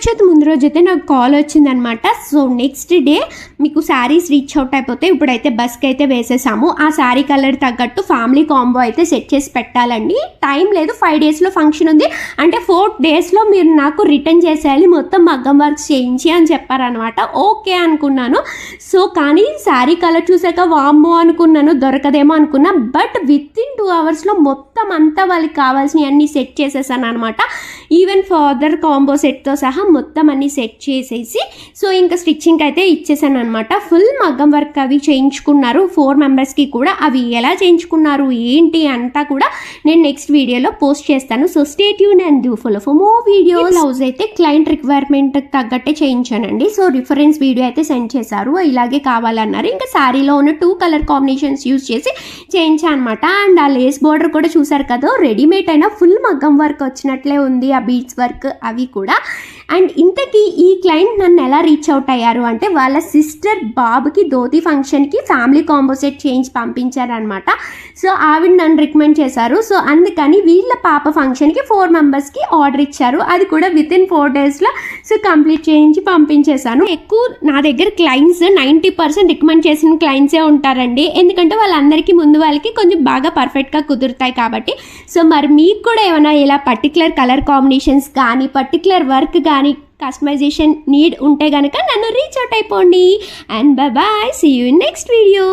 చవితి ముందు రోజు అయితే నాకు కాల్ వచ్చిందనమాట. సో నెక్స్ట్ డే మీకు శారీస్ రీచ్ అవుట్ అయిపోతే ఇప్పుడైతే బస్కి అయితే వేసేసాము. ఆ శారీ కలర్ తగ్గట్టు ఫ్యామిలీ కాంబో అయితే సెట్ చేసి పెట్టాలండి. టైం లేదు, 5 డేస్లో ఫంక్షన్ ఉంది అంటే 4 డేస్లో మీరు నాకు రిటర్న్ చేసేయాలి మొత్తం మగ్గం వర్క్ చేయించి అని చెప్పారనమాట. ఓకే అనుకున్నాను. సో కానీ శారీ కలర్ చూసాక వామ్మో అనుకున్నాను, దొరకదేమో అనుకున్నా. బట్ విత్ ఇన్ 2 అవర్స్లో మొత్తం అంతా వాళ్ళకి కావాల్సినవి అన్నీ సెట్ చేసేసాను అనమాట. ఈవెన్ ఫాదర్ కాంబో సెట్తో సహా మొత్తం అన్నీ సెట్ చేసేసి సో ఇంకా స్టిచ్చింగ్ అయితే ఇచ్చేసాను అనమాట. ఫుల్ మగ్గం వర్క్ అవి చేయించుకున్నారు 4 మెంబర్స్కి కూడా. అవి ఎలా చేయించుకున్నారు ఏంటి అంతా కూడా నేను నెక్స్ట్ వీడియోలో పోస్ట్ చేస్తాను. So stay tune and do follow for more videos. Blouse అయితే క్లయింట్ రిక్వైర్మెంట్ తగ్గట్టే చేయించానండి. సో రిఫరెన్స్ వీడియో అయితే సెండ్ చేశారు, ఇలాగే కావాలన్నారు. ఇంకా శారీలో ఉన్న 2 కలర్ కాంబినేషన్స్ యూజ్ చేసి చేయించాను అనమాట. అండ్ ఆ లేస్ బార్డర్ కూడా చూసారు కదా, రెడీమేడ్ అయినా ఫుల్ మగ్గం వర్క్ వచ్చినట్లే ఉంది, ఆ బీడ్స్ వర్క్ అవి కూడా. అండ్ ఇంతకీ ఈ క్లయింట్ నన్ను ఎలా రీచ్ అవుట్ అయ్యారు అంటే వాళ్ళ సిస్టర్ బాబుకి ధోతి ఫంక్షన్కి ఫ్యామిలీ కాంబో సెట్ చేయించి పంపించారనమాట. సో ఆవిడ నన్ను రికమెండ్ చేశారు. సో అందుకని వీళ్ళ పాప ఫంక్షన్కి 4 మెంబర్స్కి ఆర్డర్ ఇచ్చారు. అది కూడా విత్ ఇన్ 4 డేస్లో సో కంప్లీట్ చేయించి పంపించేశాను. ఎక్కువ నా దగ్గర క్లయింట్స్ 90% రికమెండ్ చేసిన క్లయింట్సే ఉంటారండి. ఎందుకంటే వాళ్ళందరికీ ముందు వాళ్ళకి కొంచెం బాగా పర్ఫెక్ట్గా కుదురుతాయి కాబట్టి. సో మరి మీకు కూడా ఏమైనా ఇలా పర్టికులర్ కలర్ కాంబినేషన్స్ కానీ పర్టికులర్ వర్క్ కానీ కస్టమైజేషన్ నీడ్ ఉంటే కనుక నన్ను రీచ్ అవుట్ అయిపోండి. And bye, see you in next video.